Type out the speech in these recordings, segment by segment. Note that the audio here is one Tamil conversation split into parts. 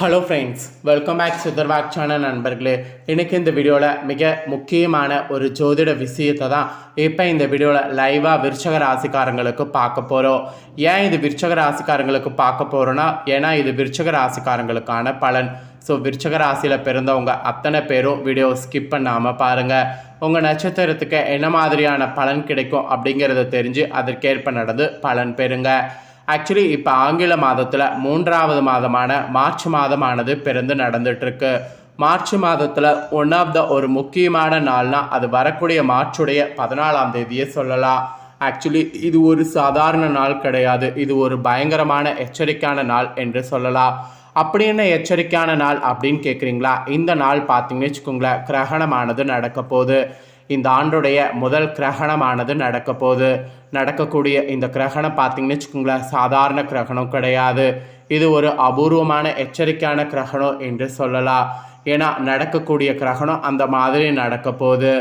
ஹலோ ஃப்ரெண்ட்ஸ், வெல்கம் பேக் சுதர்வாக் சேனல் நண்பர்களே. இன்றைக்கி இந்த வீடியோவில் மிக முக்கியமான ஒரு ஜோதிட விஷயத்தை தான் இப்போ இந்த வீடியோவில் லைவாக விருச்சக ராசிக்காரங்களுக்கு பார்க்க போகிறோம். ஏன் இது விருச்சக ராசிக்காரங்களுக்கு பார்க்க போகிறோன்னா, ஏன்னா இது விருச்சக ராசிக்காரங்களுக்கான பலன். ஸோ விருச்சக ராசியில் பிறந்தவங்க அத்தனை பேரும் வீடியோ ஸ்கிப் பண்ணாமல் பாருங்கள். உங்கள் நட்சத்திரத்துக்கு என்ன மாதிரியான பலன் கிடைக்கும் அப்படிங்கிறத தெரிஞ்சு அதற்கேற்ப நடந்து பலன் பெறுங்க. ஆக்சுவலி இப்போ ஆங்கில மாதத்தில் 3வது மாதமான மார்ச் மாதமானது பிறந்து நடந்துகிட்ருக்கு. மார்ச் மாதத்தில் ஒன் ஆஃப் த ஒரு முக்கியமான நாள்னால் அது வரக்கூடிய மார்ச்சுடைய 14ஆம் தேதியே சொல்லலாம். ஆக்சுவலி இது ஒரு சாதாரண நாள் கிடையாது, இது ஒரு பயங்கரமான எச்சரிக்கையான நாள் என்று சொல்லலாம். அப்படி என்ன எச்சரிக்கையான நாள் அப்படின்னு கேட்குறீங்களா? இந்த நாள் பார்த்தீங்கன்னு வச்சுக்கோங்களேன், கிரகணமானது நடக்க போகுது. இந்த ஆண்டுடைய முதல் கிரகணமானது நடக்க போகுது. நடக்கக்கூடிய இந்த கிரகணம் பார்த்தீங்கன்னு வச்சுக்கோங்களேன், சாதாரண கிரகணம் கிடையாது. இது ஒரு அபூர்வமான எச்சரிக்கையான கிரகணம் என்று சொல்லலாம். ஏன்னா நடக்கக்கூடிய கிரகணம் அந்த மாதிரி நடக்க போகுது.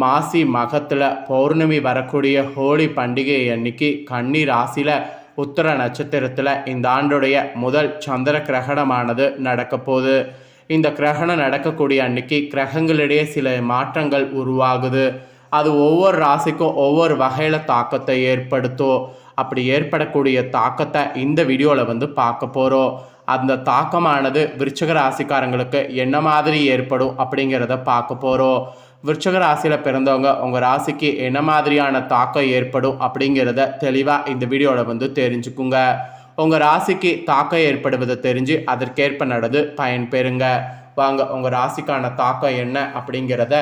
மாசி மகத்தில் பௌர்ணமி வரக்கூடிய ஹோலி பண்டிகை அன்னைக்கு கன்னி ராசியில் உத்தர நட்சத்திரத்தில் இந்த ஆண்டுடைய முதல் சந்திர கிரகணமானது நடக்க போகுது. இந்த கிரகணம் நடக்கக்கூடிய அன்னைக்கு கிரகங்களிடையே சில மாற்றங்கள் உருவாகுது. அது ஒவ்வொரு ராசிக்கும் ஒவ்வொரு வகையில் தாக்கத்தை ஏற்படுத்தும். அப்படி ஏற்படக்கூடிய தாக்கத்தை இந்த வீடியோவில் பார்க்க போகிறோம். அந்த தாக்கமானது விருச்சக ராசிக்காரங்களுக்கு என்ன மாதிரி ஏற்படும் அப்படிங்கிறத பார்க்க போகிறோம். விருச்சக ராசியில் பிறந்தவங்க உங்கள் ராசிக்கு என்ன மாதிரியான தாக்கம் ஏற்படும் அப்படிங்கிறத தெளிவாக இந்த வீடியோவில் தெரிஞ்சுக்குங்க. உங்கள் ராசிக்கு தாக்கம் ஏற்படுவதை தெரிஞ்சு அதற்கேற்ப நடந்து பயன் பெறுங்க. வாங்க உங்கள் ராசிக்கான தாக்கம் என்ன அப்படிங்கிறத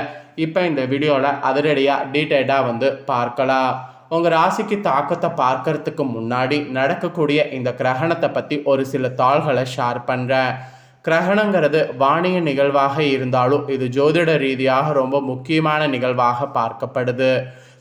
இப்போ இந்த வீடியோவில் அதிரடியாக டீட்டெயிலாக பார்க்கலாம். உங்கள் ராசிக்கு தாக்கத்தை பார்க்கறதுக்கு முன்னாடி நடக்கக்கூடிய இந்த கிரகணத்தை பற்றி ஒரு சில தாள்களை ஷேர் பண்ணுறேன். கிரகணங்கிறது வானிய நிகழ்வாக இருந்தாலும் இது ஜோதிட ரீதியாக ரொம்ப முக்கியமான நிகழ்வாக பார்க்கப்படுது.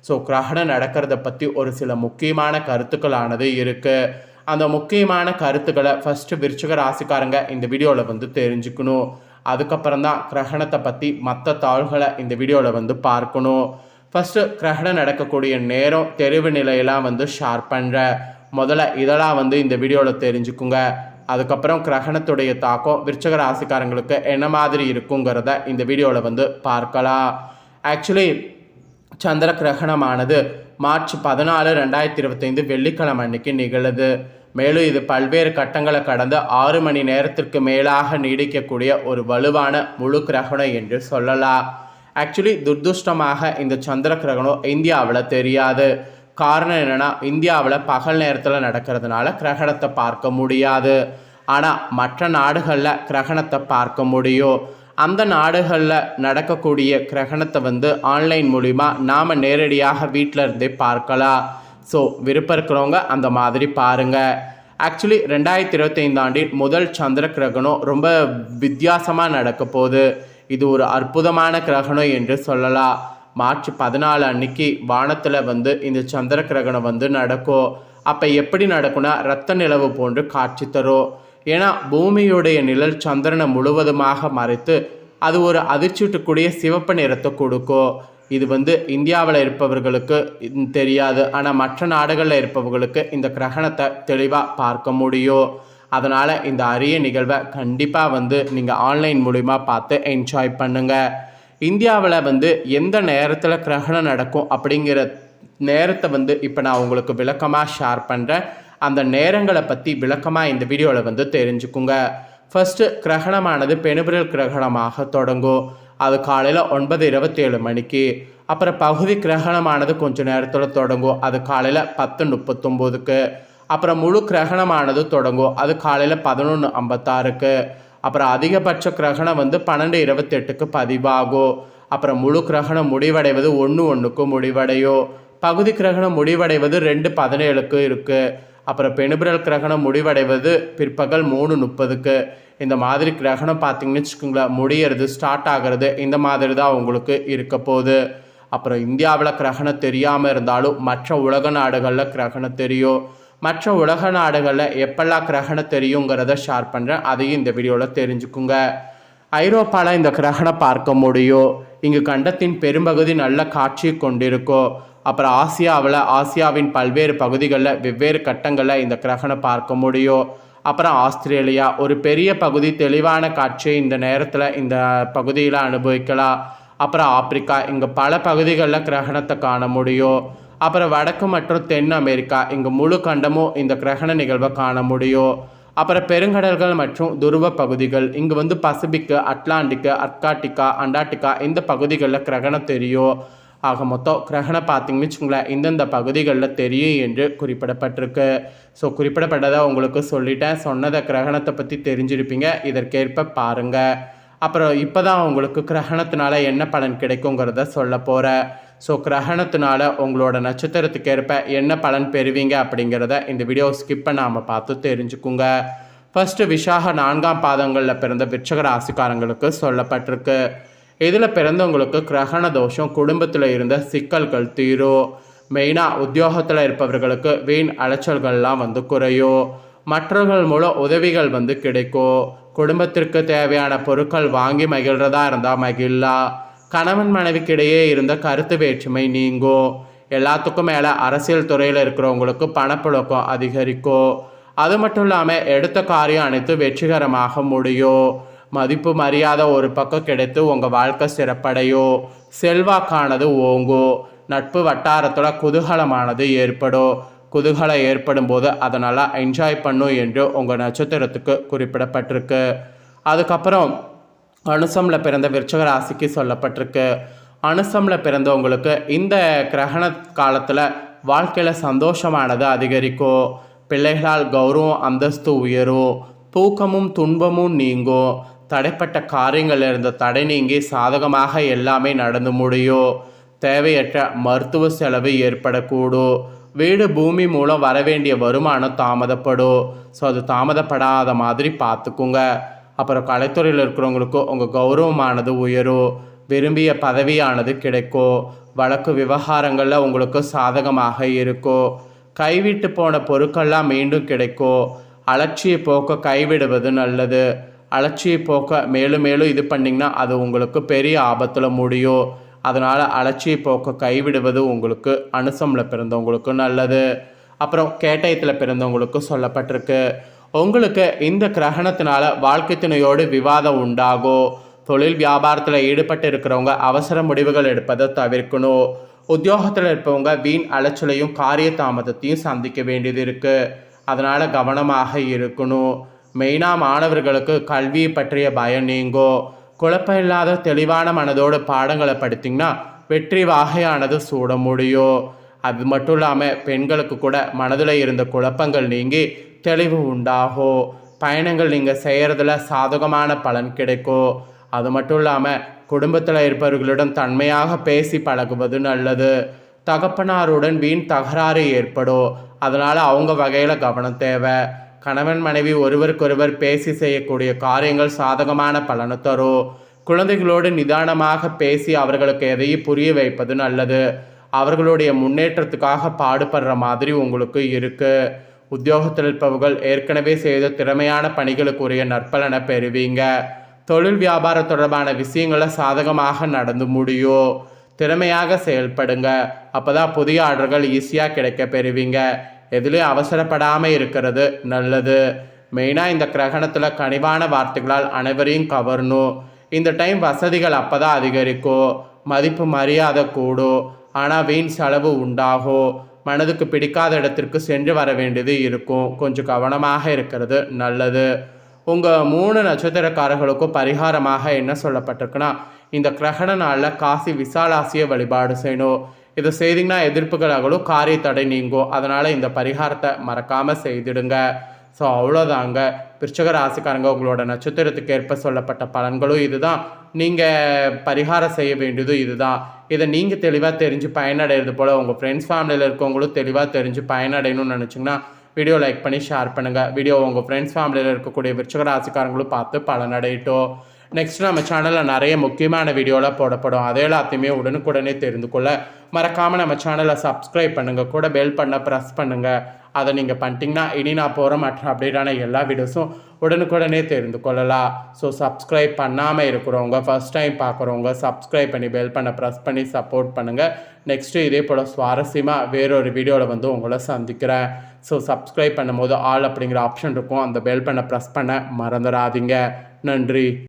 ஸோ கிரகணம் நடக்கிறத பற்றி ஒரு சில முக்கியமான கருத்துக்களானது இருக்குது. அந்த முக்கியமான கருத்துக்களை ஃபஸ்ட்டு விருச்சக ராசிக்காரங்க இந்த வீடியோவில் தெரிஞ்சுக்கணும். அதுக்கப்புறம் தான் கிரகணத்தை பற்றி மற்ற தாள்களை இந்த வீடியோவில் பார்க்கணும். ஃபஸ்ட்டு கிரகணம் நடக்கக்கூடிய நேரம் தெரிவு நிலையெல்லாம் ஷேர் பண்ணுற முதல்ல இதெல்லாம் இந்த வீடியோவில் தெரிஞ்சுக்குங்க. அதுக்கப்புறம் கிரகணத்துடைய தாக்கம் விருச்சக ராசிக்காரங்களுக்கு என்ன மாதிரி இருக்குங்கிறத இந்த வீடியோவில் பார்க்கலாம். ஆக்சுவலி சந்திர கிரகணமானது மார்ச் 14, 2025 வெள்ளிக்கிழமை அன்னைக்கு நிகழுது. மேலும் இது பல்வேறு கட்டங்களை கடந்து 6 மணி நேரத்திற்கு மேலாக நீடிக்கக்கூடிய ஒரு வலுவான முழு கிரகணம் என்று சொல்லலாம். ஆக்சுவலி துர்துஷ்டமாக இந்த சந்திர கிரகணம் இந்தியாவில் தெரியாது. காரணம் என்னென்னா, இந்தியாவில் பகல் நேரத்தில் நடக்கிறதுனால கிரகணத்தை பார்க்க முடியாது. ஆனால் மற்ற நாடுகளில் கிரகணத்தை பார்க்க முடியும். அந்த நாடுகளில் நடக்கக்கூடிய கிரகணத்தை ஆன்லைன் மூலிமா நாம் நேரடியாக வீட்டில் இருந்தே பார்க்கலாம். ஸோ விருப்பம் இருக்கிறவங்க அந்த மாதிரி பாருங்கள். ஆக்சுவலி 2025 ஆண்டின் முதல் சந்திர கிரகணம் ரொம்ப வித்தியாசமாக நடக்க போகுது. இது ஒரு அற்புதமான கிரகணம் என்று சொல்லலாம். மார்ச் 14 அன்னைக்கு வானத்தில் இந்த சந்திர கிரகணம் நடக்கும். அப்போ எப்படி நடக்கும்னா, இரத்த நிலவு போன்று காட்சி தரும். ஏன்னா பூமியுடைய நிழல் சந்திரனை முழுவதுமாக மறைத்து அது ஒரு அதிர்ச்சியூட்டக்கூடிய சிவப்பு நிறத்தை கொடுக்கும். இது இந்தியாவில் இருப்பவர்களுக்கு தெரியாது. ஆனால் மற்ற நாடுகளில் இருப்பவர்களுக்கு இந்த தெளிவாக பார்க்க முடியும். அதனால் இந்த அரிய நிகழ்வை கண்டிப்பாக நீங்கள் ஆன்லைன் மூலிமா பார்த்து என்ஜாய் பண்ணுங்கள். இந்தியாவில் எந்த நேரத்தில் கிரகணம் நடக்கும் அப்படிங்கிற நேரத்தை இப்போ நான் உங்களுக்கு விளக்கமாக ஷேர் பண்ணுறேன். அந்த நேரங்களை பற்றி விளக்கமாக இந்த வீடியோவில் தெரிஞ்சுக்குங்க. ஃபஸ்ட்டு கிரகணமானது பெனுபிரல் கிரகணமாக தொடங்கும். அது காலையில் 9:27 மணிக்கு. அப்புறம் பகுதி கிரகணமானது கொஞ்சம் நேரத்தில் தொடங்கும். அது காலையில் 10:39க்கு. அப்புறம் முழு கிரகணமானது தொடங்கும். அது காலையில் 11:56க்கு. அப்புறம் அதிகபட்ச கிரகணம் 12:28க்கு பதிவாகும். அப்புறம் முழு கிரகணம் முடிவடைவது 1:1க்கு முடிவடையும். பகுதி கிரகணம் முடிவடைவது 2:17க்கு இருக்குது. அப்புறம் பெனுபிரல் கிரகணம் முடிவடைவது பிற்பகல் 3:30க்கு. இந்த மாதிரி கிரகணம் பார்த்திங்கன்னு வச்சுக்கோங்களேன், முடியறது ஸ்டார்ட் ஆகிறது இந்த மாதிரி தான் உங்களுக்கு இருக்க போகுது. அப்புறம் இந்தியாவில் கிரகணம் தெரியாமல் இருந்தாலும் மற்ற உலக நாடுகளில் கிரகணம் தெரியும். மற்ற உலக நாடுகளில் எப்பெல்லாம் கிரகணம் தெரியுங்கிறத ஷேர் பண்ணுறேன், அதையும் இந்த வீடியோவில் தெரிஞ்சுக்குங்க. ஐரோப்பாவில் இந்த கிரகணம் பார்க்க முடியும். இங்கு கண்டத்தின் பெரும்பகுதி நல்ல காட்சியை கொண்டிருக்கும். அப்புறம் ஆசியாவின் பல்வேறு பகுதிகளில் வெவ்வேறு கட்டங்களில் இந்த கிரகணம் பார்க்க முடியும். அப்புறம் ஆஸ்திரேலியா ஒரு பெரிய பகுதி தெளிவான காட்சியை இந்த நேரத்தில் இந்த பகுதியில் அனுபவிக்கலாம். அப்புறம் ஆப்பிரிக்கா இங்கே பல பகுதிகளில் கிரகணத்தை காண முடியும். அப்புறம் வடக்கு மற்றும் தென் அமெரிக்கா இங்கே முழு கண்டமும் இந்த கிரகண நிகழ்வை காண முடியும். அப்புறம் பெருங்கடல்கள் மற்றும் துருவ பகுதிகள் இங்கே பசிபிக்கு, அட்லாண்டிக்கு, அர்காட்டிகா, அண்டார்டிகா இந்த பகுதிகளில் கிரகணம் தெரியும். ஆக மொத்தம் கிரகணம் பார்த்தீங்கன்னு வச்சுங்களேன் இந்தந்த பகுதிகளில் தெரியும் என்று குறிப்பிடப்பட்டிருக்கு. ஸோ குறிப்பிடப்பட்டதை உங்களுக்கு சொல்லிட்டேன். சொன்னதை கிரகணத்தை பற்றி தெரிஞ்சிருப்பீங்க. இதற்கேற்ப பாருங்கள். அப்புறம் இப்போ தான் உங்களுக்கு கிரகணத்தினால என்ன பலன் கிடைக்குங்கிறத சொல்ல போகிறேன். ஸோ கிரகணத்தினால உங்களோட நட்சத்திரத்துக்கு ஏற்ப என்ன பலன் பெறுவீங்க அப்படிங்கிறத இந்த வீடியோ ஸ்கிப் பண்ணாமல் பார்த்து தெரிஞ்சுக்குங்க. ஃபஸ்ட்டு விசாக 4ஆம் பாதங்களில் பிறந்த விருச்சிக ராசிக்காரங்களுக்கு சொல்லப்பட்டிருக்கு. இதில் பிறந்தவங்களுக்கு கிரகண தோஷம், குடும்பத்தில் இருந்த சிக்கல்கள் தீரும். மெயினாக உத்தியோகத்தில் இருப்பவர்களுக்கு வீண் அலைச்சல்கள்லாம் குறையும். மற்றவர்கள் மூலம் உதவிகள் கிடைக்கும். குடும்பத்திற்கு தேவையான பொருட்கள் வாங்கி மகிழ்கிறதா இருந்தால் மகிழலாம். கணவன் மனைவிக்கிடையே இருந்த கருத்து வேற்றுமை நீங்கும். எல்லாத்துக்கும் மேலே அரசியல் துறையில் இருக்கிறவங்களுக்கு பணப்புழக்கம் அதிகரிக்கும். அது மட்டும் இல்லாமல் எடுத்த காரியம் அனைத்து வெற்றிகரமாக முடியும். மதிப்பு மரியாதை ஒரு பக்கம் கிடைத்து உங்கள் வாழ்க்கை சிறப்படையும். செல்வாக்கானது ஓங்கும். நட்பு வட்டாரத்தில் குதூகலமானது ஏற்படும். குதூகலம் ஏற்படும் போது அதனால் என்ஜாய் பண்ணும் என்று உங்கள் நட்சத்திரத்துக்கு குறிப்பிடப்பட்டிருக்கு. அதுக்கப்புறம் அனுசமில் பிறந்த விருச்சிக ராசிக்கு சொல்லப்பட்டிருக்கு. அனுசமில் பிறந்தவங்களுக்கு இந்த கிரகண காலத்தில் வாழ்க்கையில் சந்தோஷமானது அதிகரிக்கும். பிள்ளைகளால் கௌரவம் அந்தஸ்து உயரும். தூக்கமும் துன்பமும் நீங்கும். தடைப்பட்ட காரியங்கள் இருந்த தடை நீங்கி சாதகமாக எல்லாமே நடந்து முடியும். தேவையற்ற மருத்துவ செலவு ஏற்படக்கூடும். வீடு பூமி மூலம் வரவேண்டிய வருமானம் தாமதப்படும். ஸோ அது தாமதப்படாத மாதிரி பார்த்துக்குங்க. அப்புறம் கலைத்துறையில் இருக்கிறவங்களுக்கும் உங்கள் கௌரவமானது உயரும். விரும்பிய பதவியானது கிடைக்கும். வழக்கு விவகாரங்களில் உங்களுக்கு சாதகமாக இருக்கும். கைவிட்டு போன பொருட்கள்லாம் மீண்டும் கிடைக்கும். அலட்சிய போக்க கைவிடுவது நல்லது. அலட்சிய போக்க மேலும் மேலும் இது பண்ணிங்கன்னா அது உங்களுக்கு பெரிய ஆபத்தில் முடியும். அதனால் அலட்சிய போக்க கைவிடுவது உங்களுக்கு அனுசமில் பிறந்தவங்களுக்கு நல்லது. அப்புறம் கேட்டயத்தில் பிறந்தவங்களுக்கு சொல்லப்பட்டிருக்கு. உங்களுக்கு இந்த கிரகணத்தினால வாழ்க்கை துணையோடு விவாதம் உண்டாகும். தொழில் வியாபாரத்தில் ஈடுபட்டு இருக்கிறவங்க அவசர முடிவுகள் எடுப்பதை தவிர்க்கணும். உத்தியோகத்தில் இருப்பவங்க வீண் அலைச்சலையும் காரிய தாமதத்தையும் சந்திக்க வேண்டியது இருக்குது. அதனால் கவனமாக இருக்கணும். மெயினாக மாணவர்களுக்கு கல்வியை பற்றிய பயம் நீங்கும். குழப்பம் இல்லாத தெளிவான மனதோடு பாடங்களை படித்திங்கன்னா வெற்றி வாகையானது சூட முடியும். அது மட்டும் இல்லாமல் பெண்களுக்கு கூட மனதில் இருந்த குழப்பங்கள் நீங்கி தெளிவு உண்டாகும். பயணங்கள் நீங்கள் செய்கிறதுல சாதகமான பலன் கிடைக்கும். அது மட்டும் இல்லாமல் குடும்பத்தில் இருப்பவர்களிடம் தன்மையாக பேசி பழகுவது நல்லது. தகப்பனாருடன் வீண் தகராறு ஏற்படும். அதனால் அவங்க வகையில் கவனம் தேவை. கணவன் மனைவி ஒருவருக்கொருவர் பேசி செய்யக்கூடிய காரியங்கள் சாதகமான பலனை தரும். குழந்தைகளோடு நிதானமாக பேசி அவர்களுக்கு எதையும் புரிய வைப்பது நல்லது. அவர்களுடைய முன்னேற்றத்துக்காக பாடுபடுற மாதிரி உங்களுக்கு இருக்குது. உத்தியோகத்தில் இருப்பவர்கள் ஏற்கனவே செய்த திறமையான பணிகளுக்குரிய நற்பலனை பெறுவீங்க. தொழில் வியாபாரம் தொடர்பான விஷயங்களை சாதகமாக நடந்து முடியும். திறமையாக செயல்படுங்க. அப்போ தான் புதிய ஆர்டர்கள் ஈஸியாக கிடைக்க பெறுவீங்க. எதுலேயும் அவசரப்படாமல் இருக்கிறது நல்லது. மெயினாக இந்த கிரகணத்தில் கனிவான வார்த்தைகளால் அனைவரையும் கவரணும். இந்த டைம் வசதிகள் அப்போ தான் அதிகரிக்கும். மதிப்பு மரியாதை கூடும். ஆனால் வீண் செலவு உண்டாகும். மனதுக்கு பிடிக்காத இடத்திற்கு சென்று வர வேண்டியது இருக்கும். கொஞ்சம் கவனமாக இருக்கிறது நல்லது. உங்கள் 3 நட்சத்திரக்காரர்களுக்கும் பரிகாரமாக என்ன சொல்லப்பட்டிருக்குன்னா, இந்த கிரகண நாளில் காசி விசாலாசியை வழிபாடு செய்யணும். இதை செய்திங்கன்னா எதிர்ப்புகள் அகலும், காரிய தடை நீங்கும். அதனால் இந்த பரிகாரத்தை மறக்காமல் செய்திடுங்க. ஸோ அவ்வளோதாங்க. விருச்சிக ராசிக்காரங்க, உங்களோட நட்சத்திரத்துக்கு ஏற்ப சொல்லப்பட்ட பலன்களும் இதுதான். நீங்கள் பரிகாரம் செய்ய வேண்டியதும் இதுதான். இதை நீங்கள் தெளிவாக தெரிஞ்சு பயனடைகிறது போல் உங்கள் ஃப்ரெண்ட்ஸ் ஃபேமிலியில் இருக்கவங்களும் தெளிவாக தெரிஞ்சு பயனடையணும்னு நினச்சிங்கன்னா வீடியோ லைக் பண்ணி ஷேர் பண்ணுங்கள். வீடியோ உங்கள் ஃப்ரெண்ட்ஸ் ஃபேமிலியில் இருக்கக்கூடிய விருச்சிக ராசிக்காரங்களும் பார்த்து பலனடையட்டும். நெக்ஸ்ட் நம்ம சேனலில் நிறைய முக்கியமான வீடியோலாம் போடப்படும். அதே எல்லாத்தையுமே உடனுக்குடனே தெரிந்து கொள்ள மறக்காமல் நம்ம சேனலை சப்ஸ்கிரைப் பண்ணுங்கள். கூட பெல் பண்ண ப்ரெஸ் பண்ணுங்கள். அதை நீங்கள் பண்ணிட்டீங்கன்னா இனி நான் போகிற மற்ற அப்டேட்டான எல்லா வீடியோஸும் உடனுக்குடனே தெரிந்து கொள்ளலாம். ஸோ சப்ஸ்கிரைப் பண்ணாமல் இருக்கிறவங்க, ஃபஸ்ட் டைம் பார்க்குறவங்க சப்ஸ்கிரைப் பண்ணி பெல் பண்ண ப்ரெஸ் பண்ணி சப்போர்ட் பண்ணுங்கள். நெக்ஸ்ட்டு இதே போல் சுவாரஸ்யமாக வேறொரு வீடியோவில் உங்களை சந்திக்கிறேன். ஸோ சப்ஸ்கிரைப் பண்ணும்போது ஆல் அப்படிங்கிற ஆப்ஷன் இருக்கும், அந்த பெல் பண்ண ப்ரெஸ் பண்ண மறந்துடாதீங்க. நன்றி.